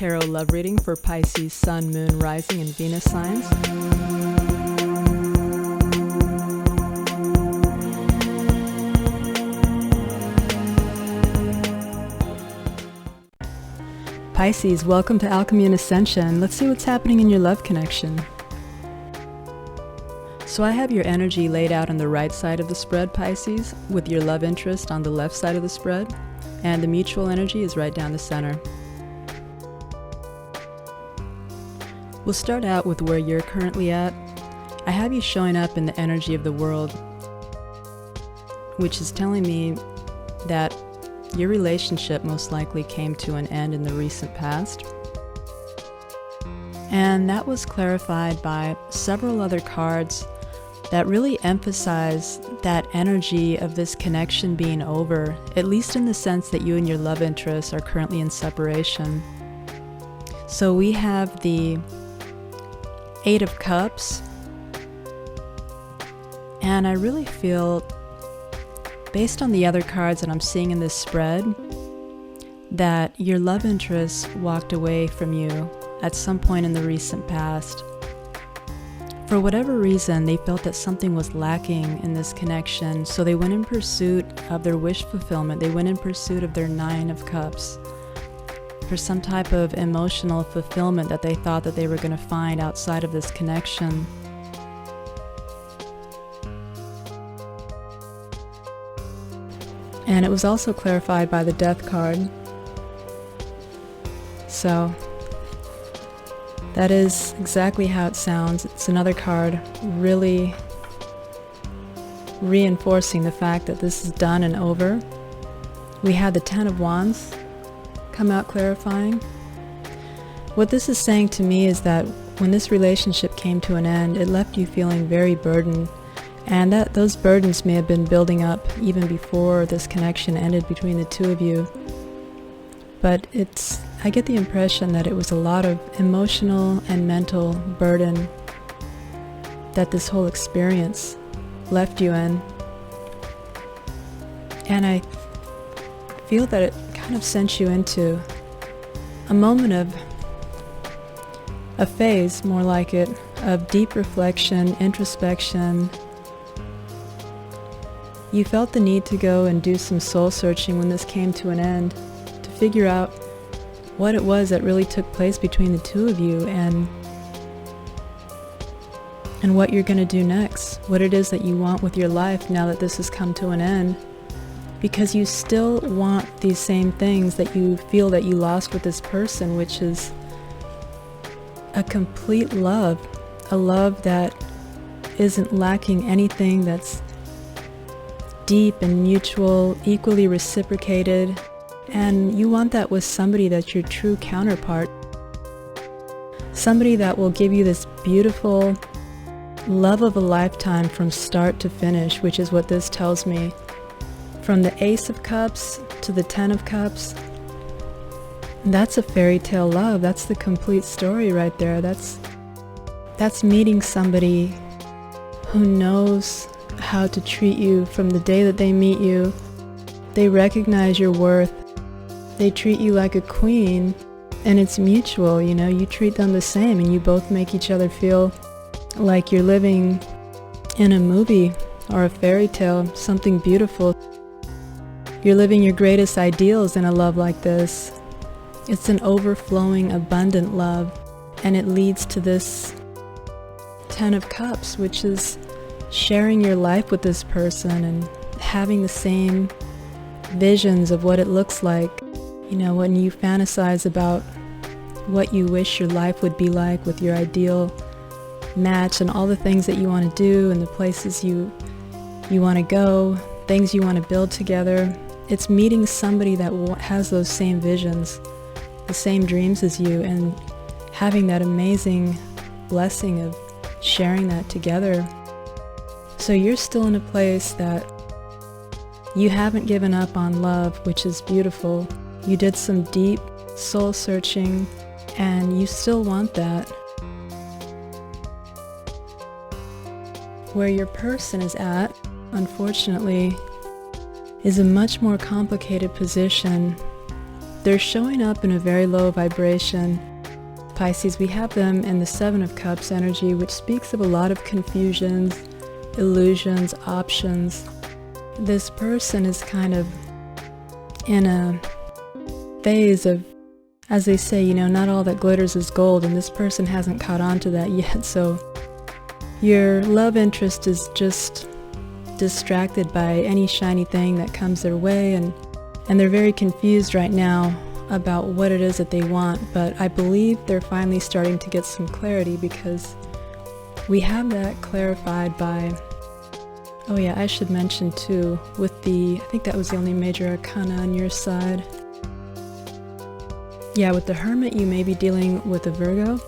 tarot love reading for Pisces, Sun, Moon, Rising, and Venus signs. Pisces, welcome to Alchemy Ascension. Let's see what's happening in your love connection. So I have your energy laid out on the right side of the spread, Pisces, with your love interest on the left side of the spread, and the mutual energy is right down the center. We'll start out with where you're currently at. I have you showing up in the energy of the world, which is telling me that your relationship most likely came to an end in the recent past. And that was clarified by several other cards that really emphasize that energy of this connection being over, at least in the sense that you and your love interest are currently in separation. So we have the Eight of Cups, and I really feel, based on the other cards that I'm seeing in this spread, that your love interest walked away from you at some point in the recent past. For whatever reason, they felt that something was lacking in this connection, so they went in pursuit of their wish fulfillment. They went in pursuit of their Nine of Cups for some type of emotional fulfillment that they thought that they were going to find outside of this connection. And it was also clarified by the Death card. So that is exactly how it sounds. It's another card really reinforcing the fact that this is done and over. We had the Ten of Wands come out clarifying. What this is saying to me is that when this relationship came to an end, it left you feeling very burdened, and that those burdens may have been building up even before this connection ended between the two of you. But I get the impression that it was a lot of emotional and mental burden that this whole experience left you in. And I feel that it kind of sent you into a moment of a phase, more like it, of deep reflection, introspection. You felt the need to go and do some soul searching when this came to an end, to figure out what it was that really took place between the two of you, and what you're going to do next, what it is that you want with your life now that this has come to an end, because you still want these same things that you feel that you lost with this person, which is a complete love, a love that isn't lacking anything, that's deep and mutual, equally reciprocated. And you want that with somebody that's your true counterpart. Somebody that will give you this beautiful love of a lifetime from start to finish, which is what this tells me. From the Ace of Cups to the Ten of Cups, that's a fairy tale love. That's the complete story right there. That's meeting somebody who knows how to treat you from the day that they meet you. They recognize your worth. They treat you like a queen, and it's mutual, you know, you treat them the same, and you both make each other feel like you're living in a movie or a fairy tale, something beautiful. You're living your greatest ideals in a love like this. It's an overflowing, abundant love, and it leads to this Ten of Cups, which is sharing your life with this person and having the same visions of what it looks like. You know, when you fantasize about what you wish your life would be like with your ideal match, and all the things that you want to do and the places you want to go, things you want to build together, it's meeting somebody that has those same visions, the same dreams as you, and having that amazing blessing of sharing that together. So you're still in a place that you haven't given up on love, which is beautiful. You did some deep soul searching, and you still want that. Where your person is at, unfortunately, is a much more complicated position they're showing up in a very low vibration. Pisces, we have them in the Seven of Cups energy, which speaks of a lot of confusions, illusions, options. This person is kind of in a phase of, as they say, you know, not all that glitters is gold, and this person hasn't caught on to that yet. So your love interest is just distracted by any shiny thing that comes their way, and they're very confused right now about what it is that they want. But I believe they're finally starting to get some clarity, because we have that clarified by, oh yeah, I should mention too, with the, I think that was the only major arcana on your side. Yeah, with the Hermit, you may be dealing with a Virgo.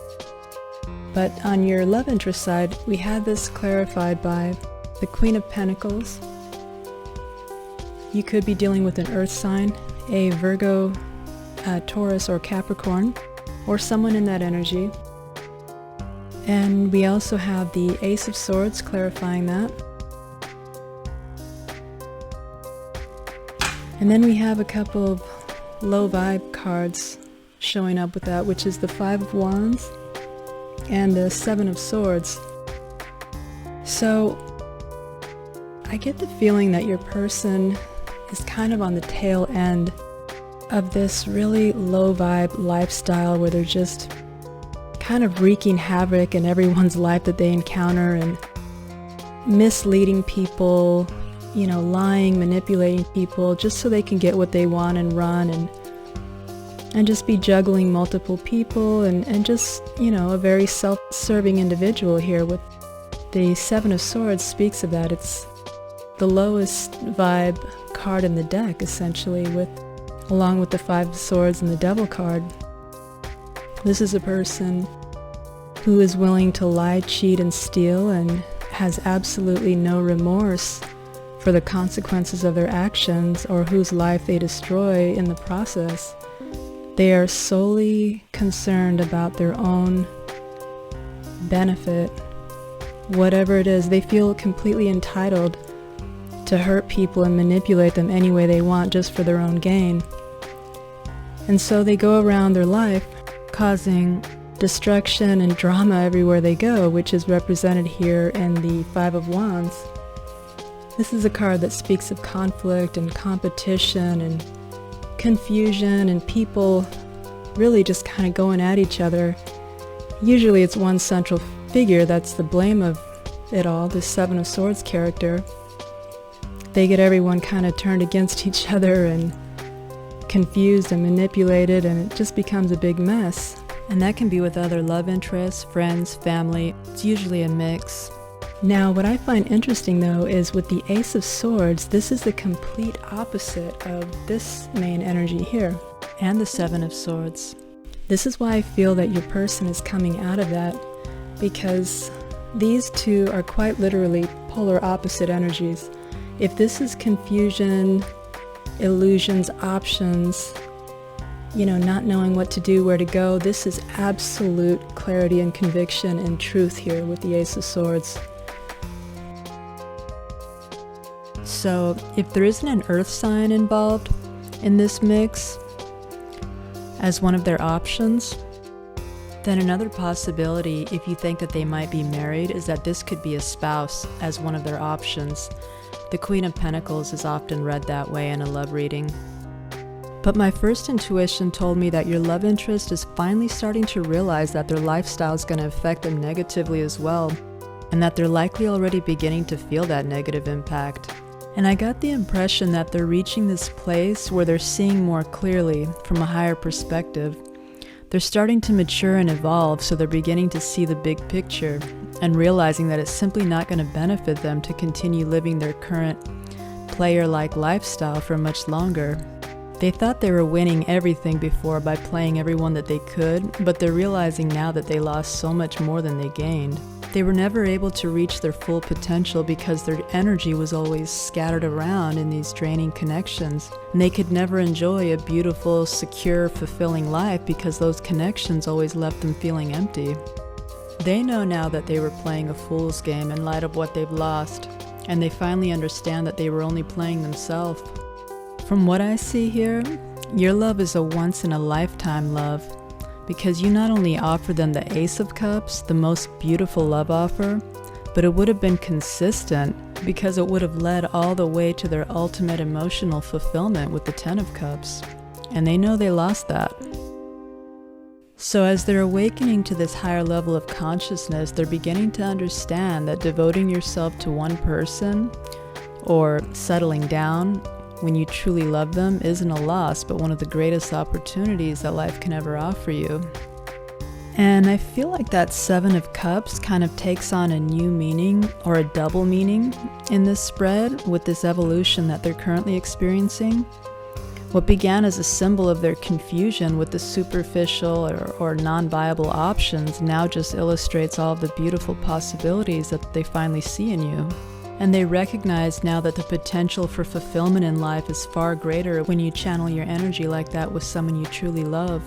But on your love interest side, we had this clarified by the Queen of Pentacles. You could be dealing with an earth sign, a Virgo, Taurus, or Capricorn, or someone in that energy. And we also have the Ace of Swords clarifying that. And then we have a couple of low vibe cards showing up with that, which is the Five of Wands and the Seven of Swords. So I get the feeling that your person is kind of on the tail end of this really low vibe lifestyle, where they're just kind of wreaking havoc in everyone's life that they encounter, and misleading people, you know, lying, manipulating people just so they can get what they want and run, and just be juggling multiple people, and just, you know, a very self-serving individual here. With the Seven of Swords speaks of that. It's the lowest vibe card in the deck, essentially, along with the Five of Swords and the Devil card. This is a person who is willing to lie, cheat, and steal, and has absolutely no remorse for the consequences of their actions or whose life they destroy in the process. They are solely concerned about their own benefit. Whatever it is, they feel completely entitled to hurt people and manipulate them any way they want just for their own gain. And so they go around their life causing destruction and drama everywhere they go, which is represented here in the Five of Wands. This is a card that speaks of conflict and competition and confusion, and people really just kind of going at each other. Usually it's one central figure that's the blame of it all, the Seven of Swords character. They get everyone kind of turned against each other and confused and manipulated, and it just becomes a big mess. And that can be with other love interests, friends, family. It's usually a mix. Now, what I find interesting though is with the Ace of Swords, this is the complete opposite of this main energy here, and the Seven of Swords. This is why I feel that your person is coming out of that, because these two are quite literally polar opposite energies. If this is confusion, illusions, options, you know, not knowing what to do, where to go, this is absolute clarity and conviction and truth here with the Ace of Swords. So if there isn't an earth sign involved in this mix as one of their options, then another possibility, if you think that they might be married, is that this could be a spouse as one of their options. The Queen of Pentacles is often read that way in a love reading. But my first intuition told me that your love interest is finally starting to realize that their lifestyle is going to affect them negatively as well, and that they're likely already beginning to feel that negative impact. And I got the impression that they're reaching this place where they're seeing more clearly from a higher perspective. They're starting to mature and evolve, so they're beginning to see the big picture and realizing that it's simply not going to benefit them to continue living their current player-like lifestyle for much longer. They thought they were winning everything before by playing everyone that they could, but they're realizing now that they lost so much more than they gained. They were never able to reach their full potential because their energy was always scattered around in these draining connections. And they could never enjoy a beautiful, secure, fulfilling life because those connections always left them feeling empty. They know now that they were playing a fool's game in light of what they've lost, and they finally understand that they were only playing themselves. From what I see here, Your love is a once-in-a-lifetime love, because you not only offer them the Ace of Cups, the most beautiful love offer, but it would have been consistent because it would have led all the way to their ultimate emotional fulfillment with the Ten of Cups. And they know they lost that. So as they're awakening to this higher level of consciousness, they're beginning to understand that devoting yourself to one person or settling down when you truly love them isn't a loss, but one of the greatest opportunities that life can ever offer you. And I feel like that Seven of Cups kind of takes on a new meaning or a double meaning in this spread with this evolution that they're currently experiencing. What began as a symbol of their confusion with the superficial or non-viable options now just illustrates all of the beautiful possibilities that they finally see in you. And they recognize now that the potential for fulfillment in life is far greater when you channel your energy like that with someone you truly love.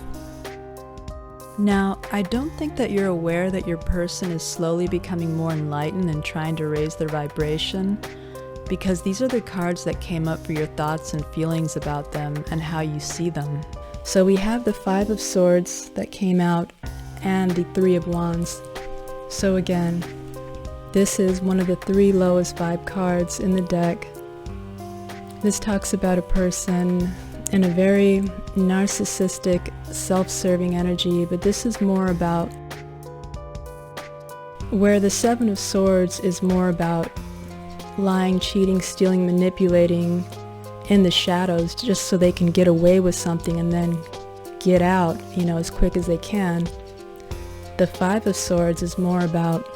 Now, I don't think that you're aware that your person is slowly becoming more enlightened and trying to raise their vibration, because these are the cards that came up for your thoughts and feelings about them and how you see them. So we have the Five of Swords that came out and the Three of Wands. So again, this is one of the three lowest vibe cards in the deck. This talks about a person in a very narcissistic, self-serving energy, but this is more about where the Seven of Swords is more about lying, cheating, stealing, manipulating in the shadows just so they can get away with something and then get out, as quick as they can. The Five of Swords is more about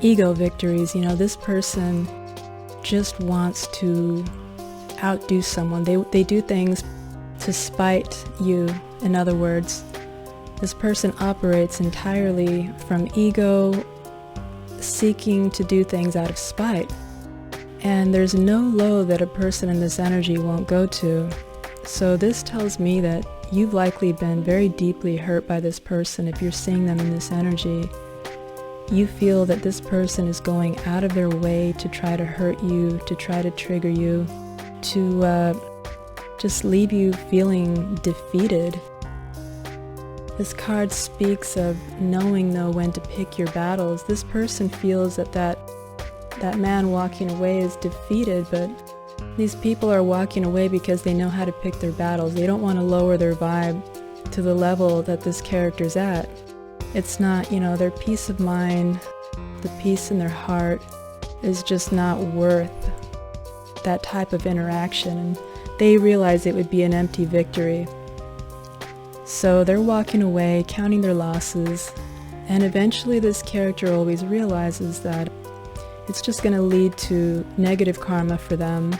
ego victories. This person just wants to outdo someone. They do things to spite you. In other words, this person operates entirely from ego, seeking to do things out of spite. And there's no low that a person in this energy won't go to. So this tells me that you've likely been very deeply hurt by this person if you're seeing them in this energy. You feel that this person is going out of their way to try to hurt you, to try to trigger you, to just leave you feeling defeated. This card speaks of knowing, though, when to pick your battles. This person feels that man walking away is defeated, but these people are walking away because they know how to pick their battles. They don't want to lower their vibe to the level that this character's at. It's not, their peace of mind, the peace in their heart is just not worth that type of interaction, and they realize it would be an empty victory. So they're walking away, counting their losses, and eventually this character always realizes that it's just going to lead to negative karma for them,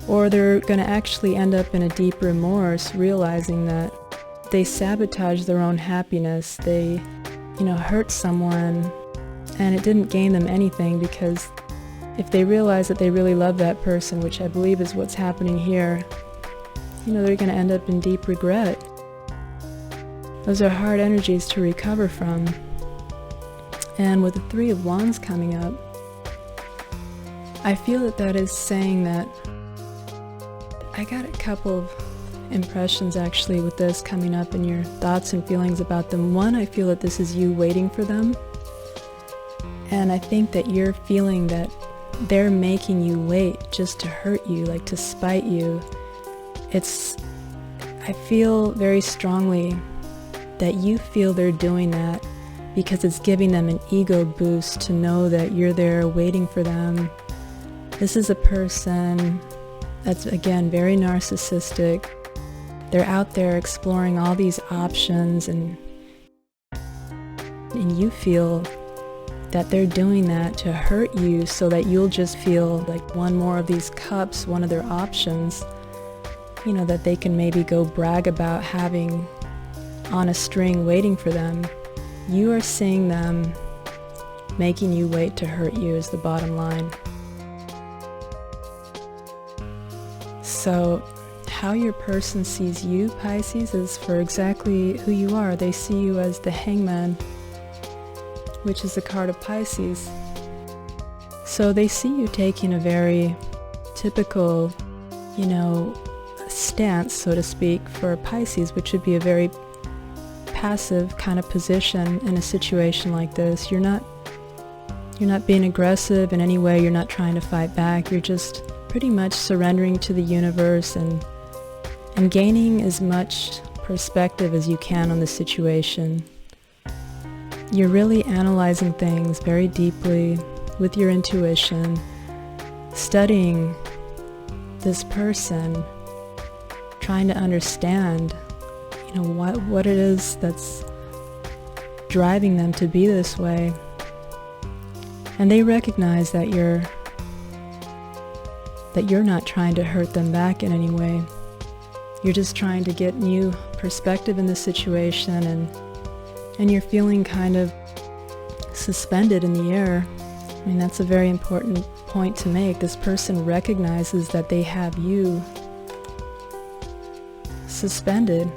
or they're going to actually end up in a deep remorse, realizing that they sabotage their own happiness. They, hurt someone, and it didn't gain them anything, because if they realize that they really love that person, which I believe is what's happening here, they're going to end up in deep regret. Those are hard energies to recover from. And with the Three of Wands coming up, I feel that is saying that I got a couple of impressions actually with this coming up and your thoughts and feelings about them. One, I feel that this is you waiting for them. And I think that you're feeling that they're making you wait just to hurt you, like to spite you. I feel very strongly that you feel they're doing that because it's giving them an ego boost to know that you're there waiting for them. This is a person that's, again, very narcissistic. They're out there exploring all these options, and you feel that they're doing that to hurt you so that you'll just feel like one more of these cups, one of their options, that they can maybe go brag about having on a string waiting for them. You are seeing them making you wait to hurt you is the bottom line. So how your person sees you, Pisces, is for exactly who you are. They see you as the Hangman, which is the card of Pisces. So they see you taking a very typical, stance, so to speak, for Pisces, which would be a very passive kind of position in a situation like this. You're not being aggressive in any way. You're not trying to fight back. You're just pretty much surrendering to the universe and gaining as much perspective as you can on the situation. You're really analyzing things very deeply with your intuition, studying this person, trying to understand, what it is that's driving them to be this way. And they recognize that you're not trying to hurt them back in any way. You're just trying to get new perspective in the situation, and you're feeling kind of suspended in the air. I mean, that's a very important point to make. This person recognizes that they have you suspended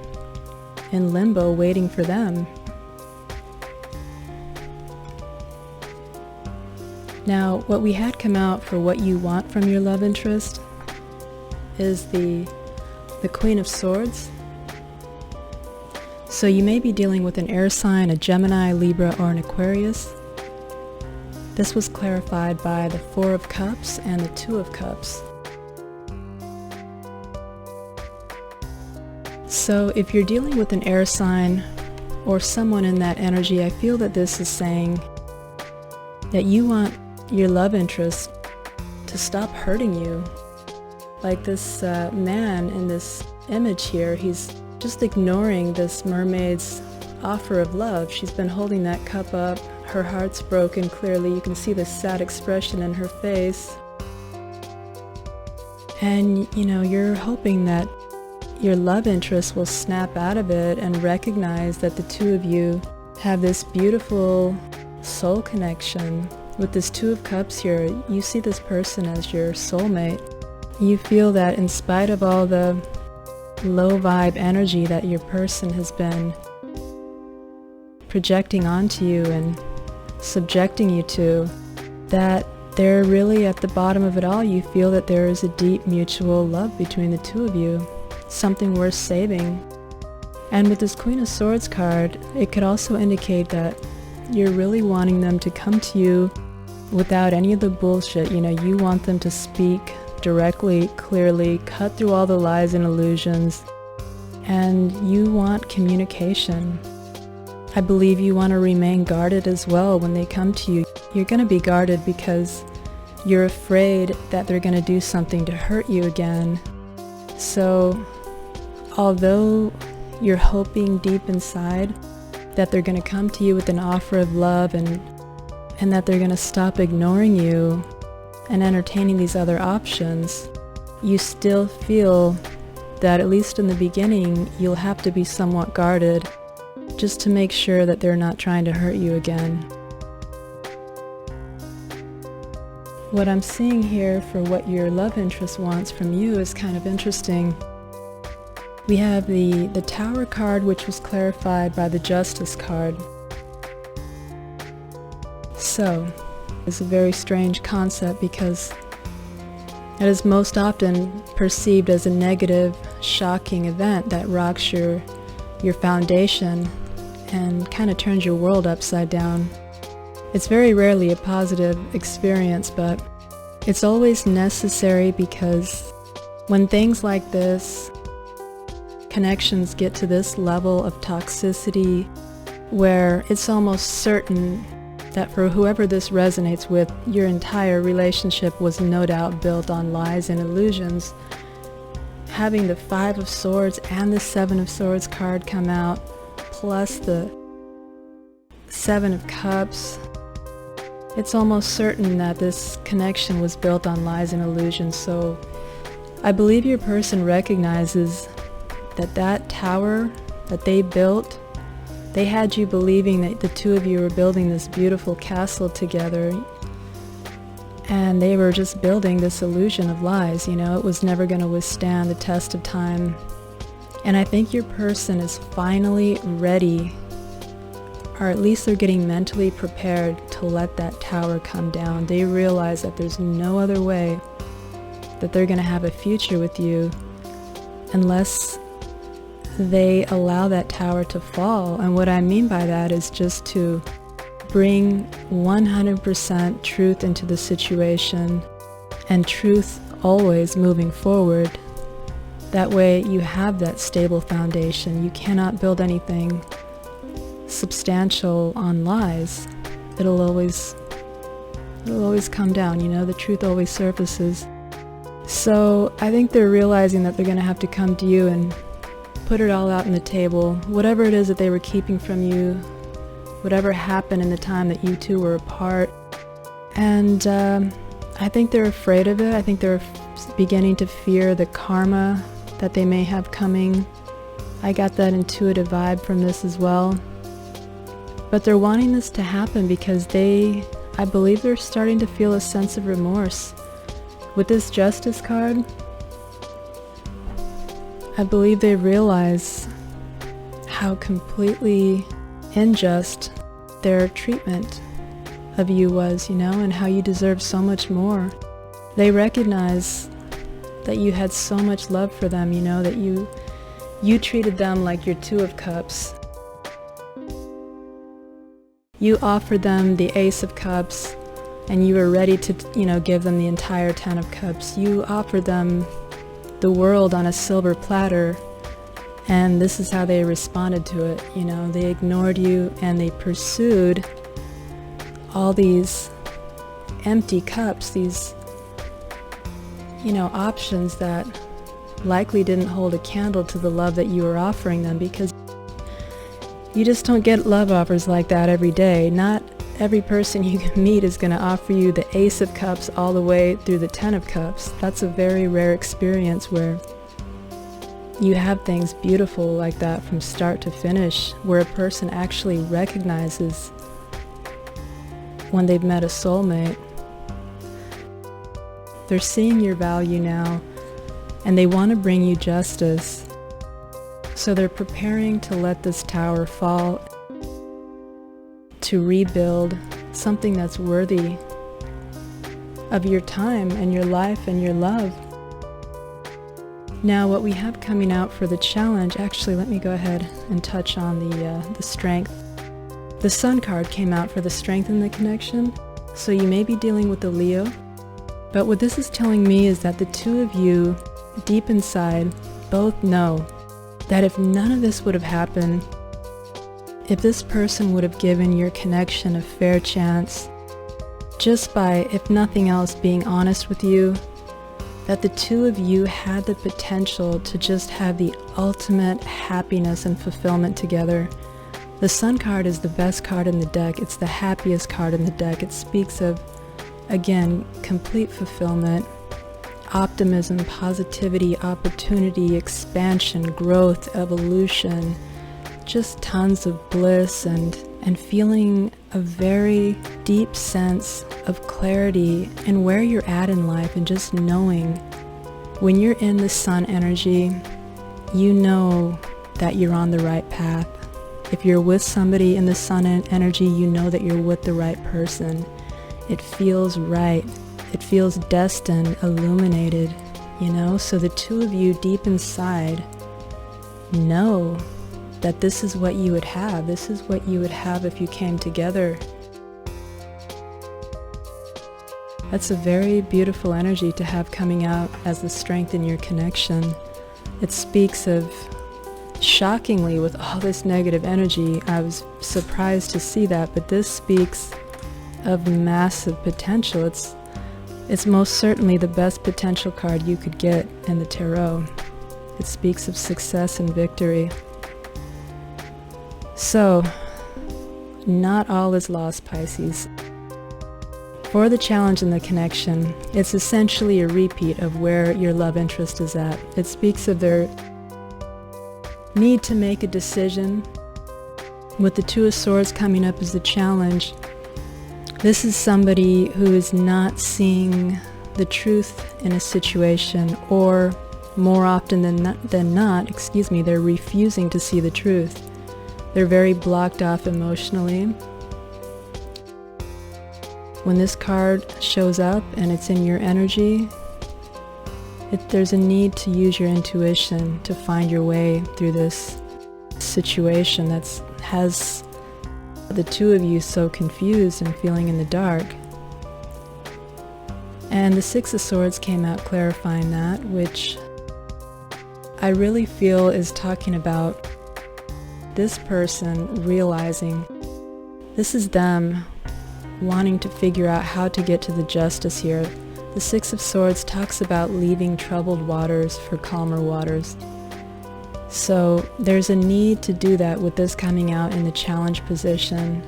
in limbo, waiting for them. Now, what we had come out for what you want from your love interest is the Queen of Swords. So you may be dealing with an air sign, a Gemini, Libra, or an Aquarius. This was clarified by the Four of Cups and the Two of Cups. So if you're dealing with an air sign or someone in that energy, I feel that this is saying that you want your love interest to stop hurting you. Like this man in this image here, he's just ignoring this mermaid's offer of love. She's been holding that cup up. Her heart's broken, clearly. You can see the sad expression in her face. And, you're hoping that your love interest will snap out of it and recognize that the two of you have this beautiful soul connection. With this Two of Cups here, you see this person as your soulmate. You feel that in spite of all the low vibe energy that your person has been projecting onto you and subjecting you to, that they're really at the bottom of it all. You feel that there is a deep mutual love between the two of you, something worth saving. And with this Queen of Swords card, it could also indicate that you're really wanting them to come to you without any of the bullshit. You want them to speak directly, clearly, cut through all the lies and illusions, and you want communication. I believe you want to remain guarded as well when they come to you. You're going to be guarded because you're afraid that they're going to do something to hurt you again. So, although you're hoping deep inside that they're going to come to you with an offer of love and that they're going to stop ignoring you and entertaining these other options, you still feel that at least in the beginning you'll have to be somewhat guarded just to make sure that they're not trying to hurt you again. What I'm seeing here for what your love interest wants from you is kind of interesting. We have the Tower card, which was clarified by the Justice card. So, it's a very strange concept because it is most often perceived as a negative, shocking event that rocks your foundation and kind of turns your world upside down. It's very rarely a positive experience, but it's always necessary because when things like this, connections get to this level of toxicity where it's almost certain that for whoever this resonates with, your entire relationship was no doubt built on lies and illusions. Having the Five of Swords and the Seven of Swords card come out, plus the Seven of Cups, it's almost certain that this connection was built on lies and illusions. So I believe your person recognizes that tower that they built, they had you believing that the two of you were building this beautiful castle together, and they were just building this illusion of lies. It was never going to withstand the test of time. And I think your person is finally ready, or at least they're getting mentally prepared to let that tower come down. They realize that there's no other way that they're going to have a future with you unless they allow that tower to fall. And what I mean by that is just to bring 100% truth into the situation, and truth always moving forward. That way you have that stable foundation. You cannot build anything substantial on lies. It'll always come down, you know, the truth always surfaces. So I think they're realizing that they're going to have to come to you and put it all out on the table. Whatever it is that they were keeping from you, whatever happened in the time that you two were apart. And I think they're afraid of it. I think they're beginning to fear the karma that they may have coming. I got that intuitive vibe from this as well. But they're wanting this to happen because I believe they're starting to feel a sense of remorse. With this Justice card, I believe they realize how completely unjust their treatment of you was, you know, and how you deserve so much more. They recognize that you had so much love for them, you know, that you treated them like your Two of Cups. You offered them the Ace of Cups, and you were ready to, you know, give them the entire Ten of Cups. You offered them the world on a silver platter, and this is how they responded to it. You know, they ignored you and they pursued all these empty cups, these, you know, options that likely didn't hold a candle to the love that you were offering them, because you just don't get love offers like that every day. Not every person you can meet is going to offer you the Ace of Cups all the way through the Ten of Cups. That's a very rare experience where you have things beautiful like that from start to finish, where a person actually recognizes when they've met a soulmate. They're seeing your value now, and they want to bring you justice. So they're preparing to let this tower fall, to rebuild something that's worthy of your time and your life and your love. Now what we have coming out for the challenge, actually let me go ahead and touch on the strength. The Sun card came out for the strength in the connection, so you may be dealing with the Leo. But what this is telling me is that the two of you, deep inside, both know that if none of this would have happened, if this person would have given your connection a fair chance, just by, if nothing else, being honest with you, that the two of you had the potential to just have the ultimate happiness and fulfillment together. The Sun card is the best card in the deck. It's the happiest card in the deck. It speaks of, again, complete fulfillment, optimism, positivity, opportunity, expansion, growth, evolution, just tons of bliss and feeling a very deep sense of clarity in where you're at in life, and just knowing when you're in the Sun energy, you know that you're on the right path. If you're with somebody in the Sun energy, you know that you're with the right person. It feels right. It feels destined, illuminated, you know? So the two of you deep inside know that this is what you would have. This is what you would have if you came together. That's a very beautiful energy to have coming out as the strength in your connection. It speaks of, shockingly, with all this negative energy, I was surprised to see that, but this speaks of massive potential. It's most certainly the best potential card you could get in the tarot. It speaks of success and victory. So, not all is lost, Pisces. For the challenge and the connection, it's essentially a repeat of where your love interest is at. It speaks of their need to make a decision. With the Two of Swords coming up as the challenge, this is somebody who is not seeing the truth in a situation, or more often than not, they're refusing to see the truth. They're very blocked off emotionally. When this card shows up and it's in your energy, There's a need to use your intuition to find your way through this situation that has the two of you so confused and feeling in the dark. And the Six of Swords came out clarifying that, which I really feel is talking about this person realizing this is them wanting to figure out how to get to the justice here. The Six of Swords talks about leaving troubled waters for calmer waters. So there's a need to do that with this coming out in the challenge position.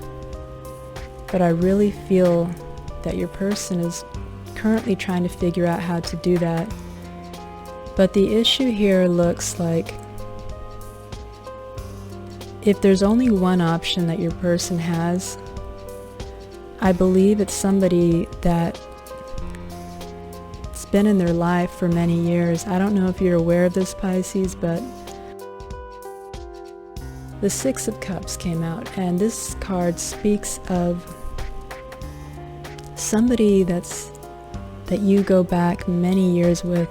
But I really feel that your person is currently trying to figure out how to do that. But the issue here looks like if there's only one option that your person has, I believe it's somebody that's been in their life for many years. I don't know if you're aware of this, Pisces, but the Six of Cups came out, and this card speaks of somebody that you go back many years with.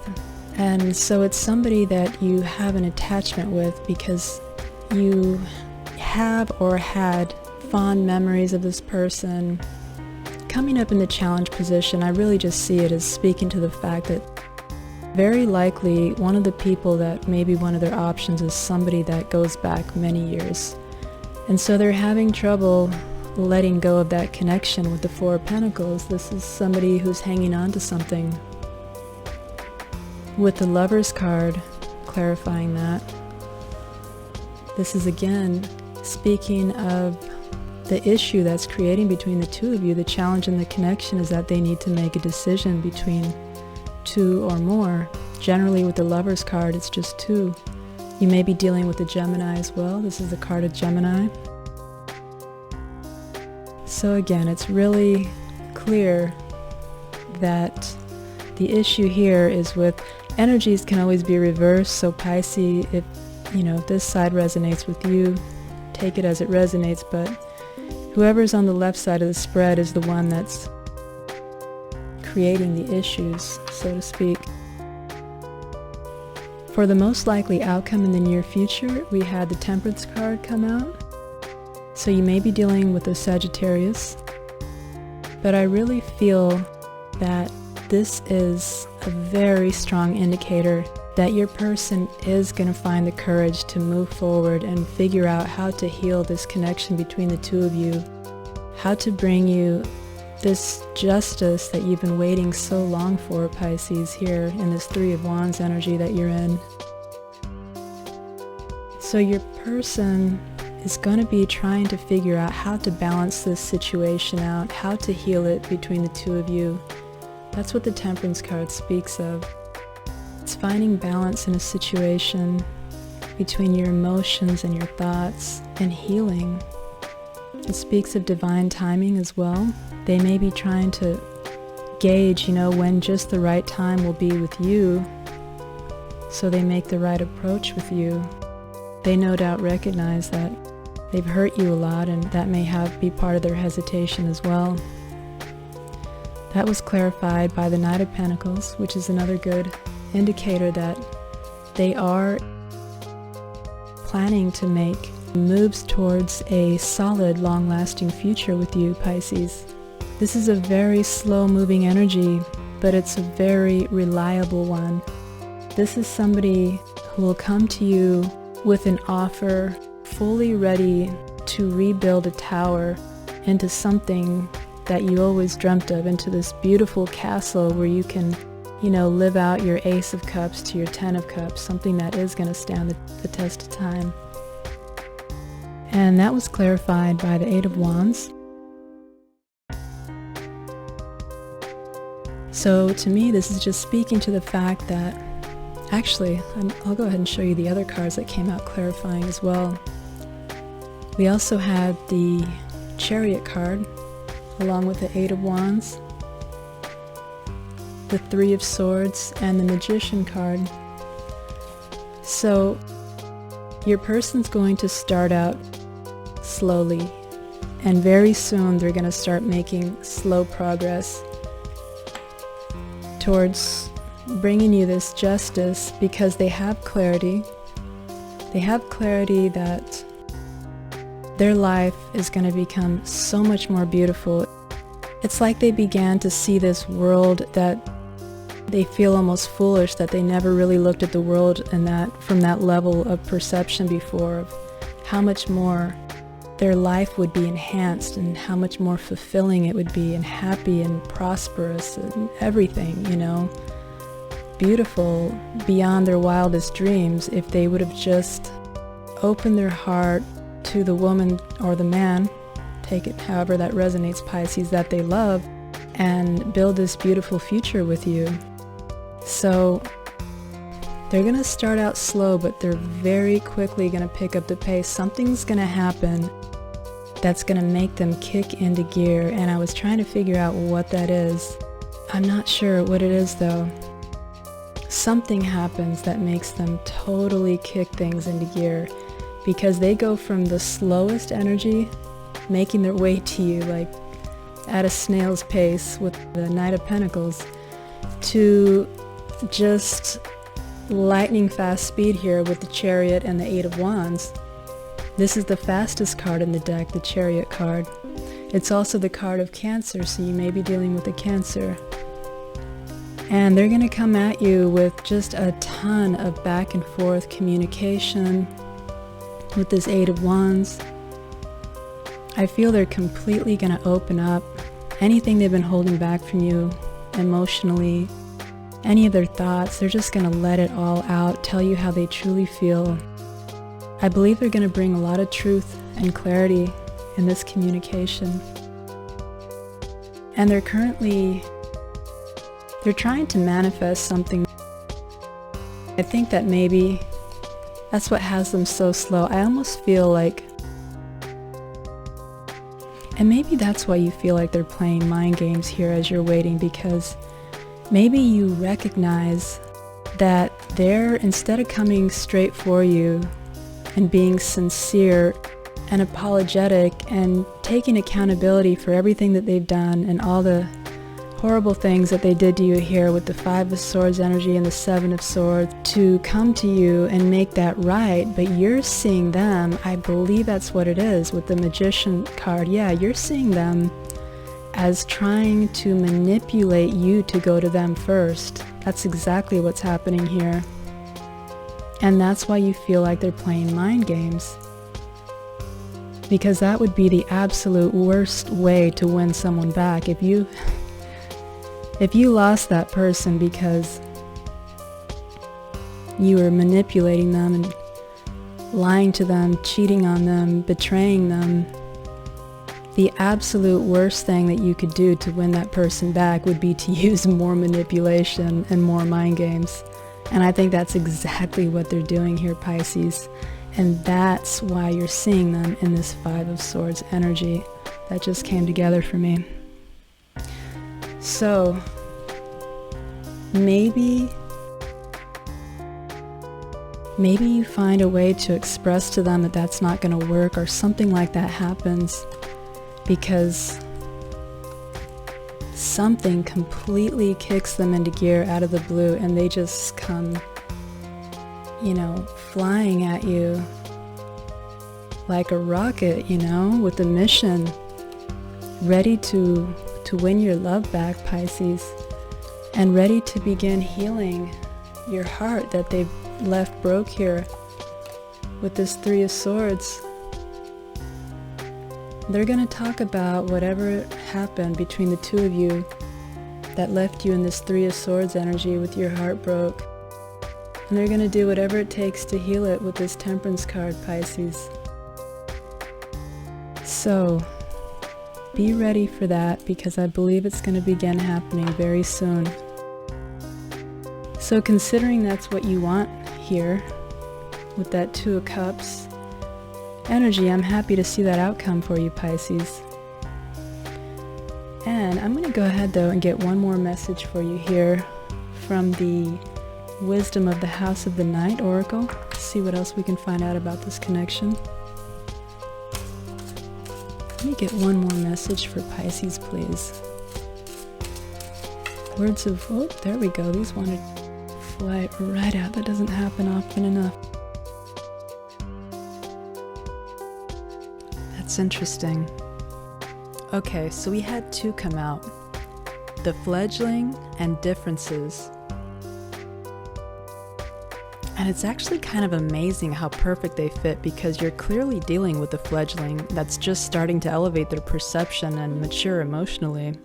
And so it's somebody that you have an attachment with because you have or had fond memories of this person. Coming up in the challenge position, I really just see it as speaking to the fact that very likely one of the people that maybe one of their options is somebody that goes back many years. And so they're having trouble letting go of that connection with the Four of Pentacles. This is somebody who's hanging on to something. With the Lovers card clarifying that, this is again speaking of the issue that's creating between the two of you. The challenge in the connection is that they need to make a decision between two or more. Generally with the Lovers card, it's just two. You may be dealing with a Gemini as well. This is the card of Gemini. So again, it's really clear that the issue here is with energies can always be reversed. So Pisces, if this side resonates with you, take it as it resonates, but whoever's on the left side of the spread is the one that's creating the issues, so to speak. For the most likely outcome in the near future, we had the Temperance card come out. So you may be dealing with a Sagittarius, but I really feel that this is a very strong indicator that your person is going to find the courage to move forward and figure out how to heal this connection between the two of you, how to bring you this justice that you've been waiting so long for, Pisces, here in this Three of Wands energy that you're in. So your person is going to be trying to figure out how to balance this situation out, how to heal it between the two of you. That's what the Temperance card speaks of. It's finding balance in a situation between your emotions and your thoughts and healing. It speaks of divine timing as well. They may be trying to gauge, when just the right time will be with you, so they make the right approach with you. They no doubt recognize that they've hurt you a lot, and that may be part of their hesitation as well. That was clarified by the Knight of Pentacles, which is another good indicator that they are planning to make moves towards a solid, long-lasting future with you, Pisces. This is a very slow-moving energy, but it's a very reliable one. This is somebody who will come to you with an offer fully ready to rebuild a tower into something that you always dreamt of, into this beautiful castle where you can, live out your Ace of Cups to your Ten of Cups, something that is going to stand the test of time. And that was clarified by the Eight of Wands. So to me, this is just speaking to the fact that, actually, I'll go ahead and show you the other cards that came out clarifying as well. We also had the Chariot card, along with the Eight of Wands, the Three of Swords, and the Magician card. So your person's going to start out slowly, and very soon they're going to start making slow progress towards bringing you this justice because they have clarity. They have clarity that their life is going to become so much more beautiful. It's like they began to see this world that they feel almost foolish that they never really looked at the world and that from that level of perception before, of how much more their life would be enhanced and how much more fulfilling it would be and happy and prosperous and everything, you know, beautiful beyond their wildest dreams if they would have just opened their heart to the woman or the man, take it however that resonates, Pisces, that they love, and build this beautiful future with you. So they're going to start out slow, but they're very quickly going to pick up the pace. Something's going to happen that's going to make them kick into gear, and I was trying to figure out what that is. I'm not sure what it is though. Something happens that makes them totally kick things into gear, because they go from the slowest energy, making their way to you like at a snail's pace with the Knight of Pentacles, to just lightning fast speed here with the Chariot and the Eight of Wands. This is the fastest card in the deck, the Chariot card. It's also the card of Cancer, so you may be dealing with a Cancer. And they're going to come at you with just a ton of back and forth communication with this Eight of Wands. I feel they're completely going to open up anything they've been holding back from you emotionally, any of their thoughts. They're just going to let it all out, tell you how they truly feel. I believe they're going to bring a lot of truth and clarity in this communication. And they're trying to manifest something. I think that maybe that's what has them so slow. I almost feel like, and maybe that's why you feel like they're playing mind games here as you're waiting, because maybe you recognize that they're, instead of coming straight for you and being sincere and apologetic and taking accountability for everything that they've done and all the horrible things that they did to you here with the Five of Swords energy and the Seven of Swords, to come to you and make that right, but you're seeing them, I believe that's what it is with the Magician card, yeah, you're seeing them as trying to manipulate you to go to them first. That's exactly what's happening here. And that's why you feel like they're playing mind games. Because that would be the absolute worst way to win someone back. If you lost that person because you were manipulating them and lying to them, cheating on them, betraying them, the absolute worst thing that you could do to win that person back would be to use more manipulation and more mind games. And I think that's exactly what they're doing here, Pisces. And that's why you're seeing them in this Five of Swords energy. That just came together for me. So, maybe you find a way to express to them that that's not going to work, or something like that happens, because something completely kicks them into gear out of the blue, and they just come, you know, flying at you like a rocket, you know, with a mission, ready to win your love back, Pisces, and ready to begin healing your heart that they've left broke here with this Three of Swords. They're going to talk about whatever happened between the two of you that left you in this Three of Swords energy with your heart broke. And they're going to do whatever it takes to heal it with this Temperance card, Pisces. So, be ready for that, because I believe it's going to begin happening very soon. So considering that's what you want here, with that Two of Cups energy, I'm happy to see that outcome for you, Pisces. And I'm going to go ahead though and get one more message for you here from the Wisdom of the House of the Night Oracle. See what else we can find out about this connection. Let me get one more message for Pisces, please. Words of, oh, there we go. These wanted to fly right out. That doesn't happen often enough. That's interesting. Okay, so we had two come out. The fledgling and differences. And it's actually kind of amazing how perfect they fit, because you're clearly dealing with a fledgling that's just starting to elevate their perception and mature emotionally.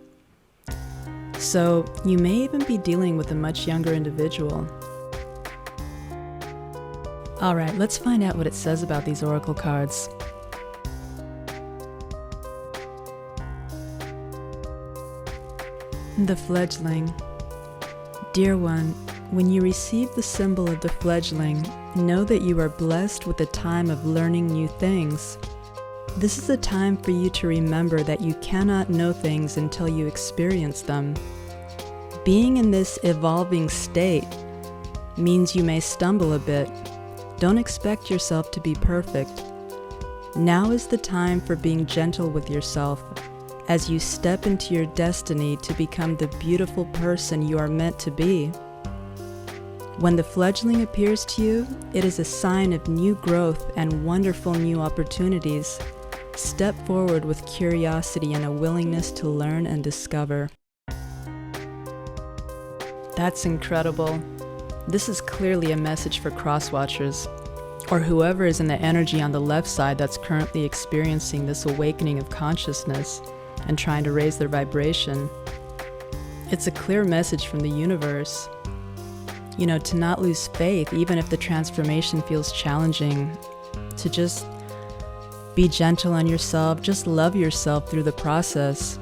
So you may even be dealing with a much younger individual. All right, let's find out what it says about these oracle cards. The fledgling. Dear one, when you receive the symbol of the fledgling, know that you are blessed with a time of learning new things. This is a time for you to remember that you cannot know things until you experience them. Being in this evolving state means you may stumble a bit. Don't expect yourself to be perfect. Now is the time for being gentle with yourself as you step into your destiny to become the beautiful person you are meant to be. When the fledgling appears to you, it is a sign of new growth and wonderful new opportunities. Step forward with curiosity and a willingness to learn and discover. That's incredible. This is clearly a message for cross-watchers, or whoever is in the energy on the left side that's currently experiencing this awakening of consciousness and trying to raise their vibration. It's a clear message from the universe. You know, to not lose faith, even if the transformation feels challenging, to just be gentle on yourself, just love yourself through the process,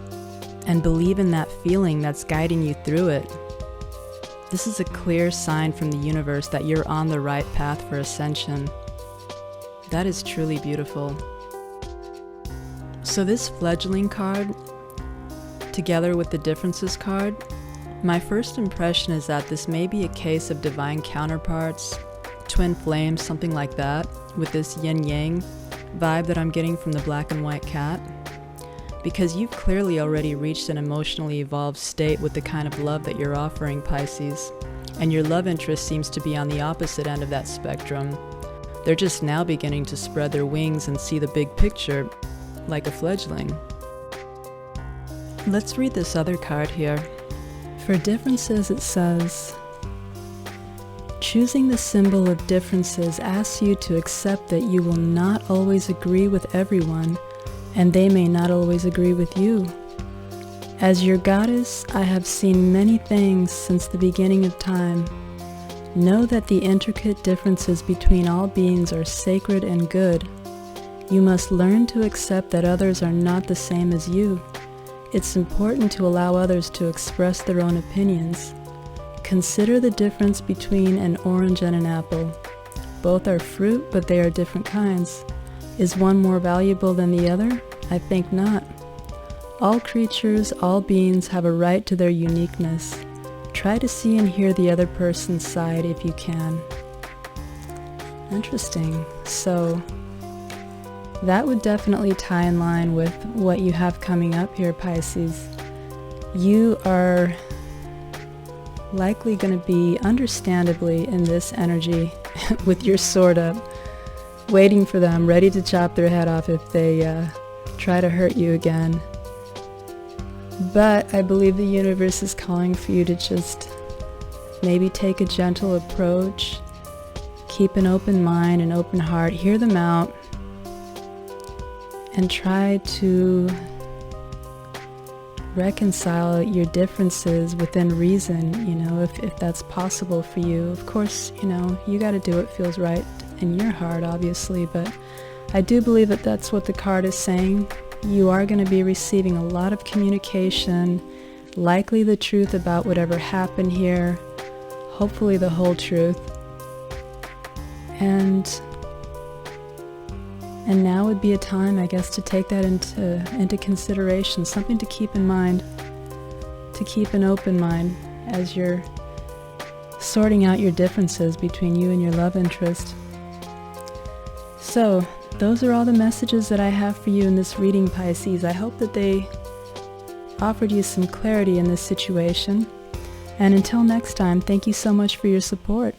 and believe in that feeling that's guiding you through it. This is a clear sign from the universe that you're on the right path for ascension. That is truly beautiful. So this fledgling card, together with the differences card, my first impression is that this may be a case of divine counterparts, twin flames, something like that, with this yin-yang vibe that I'm getting from the black and white cat. Because you've clearly already reached an emotionally evolved state with the kind of love that you're offering, Pisces. And your love interest seems to be on the opposite end of that spectrum. They're just now beginning to spread their wings and see the big picture, like a fledgling. Let's read this other card here. For differences, it says, choosing the symbol of differences asks you to accept that you will not always agree with everyone, and they may not always agree with you. As your goddess, I have seen many things since the beginning of time. Know that the intricate differences between all beings are sacred and good. You must learn to accept that others are not the same as you. It's important to allow others to express their own opinions. Consider the difference between an orange and an apple. Both are fruit, but they are different kinds. Is one more valuable than the other? I think not. All creatures, all beings have a right to their uniqueness. Try to see and hear the other person's side if you can. Interesting. So that would definitely tie in line with what you have coming up here, Pisces. You are likely going to be, understandably, in this energy with your sword up, waiting for them, ready to chop their head off if they try to hurt you again. But I believe the universe is calling for you to just maybe take a gentle approach, keep an open mind, an open heart, hear them out, and try to reconcile your differences within reason, you know, if that's possible for you. Of course, you know, you got to do what feels right in your heart, obviously, but I do believe that that's what the card is saying. You are going to be receiving a lot of communication, likely the truth about whatever happened here, hopefully the whole truth. And now would be a time, I guess, to take that into consideration, something to keep in mind, to keep an open mind as you're sorting out your differences between you and your love interest. So, those are all the messages that I have for you in this reading, Pisces. I hope that they offered you some clarity in this situation. And until next time, thank you so much for your support.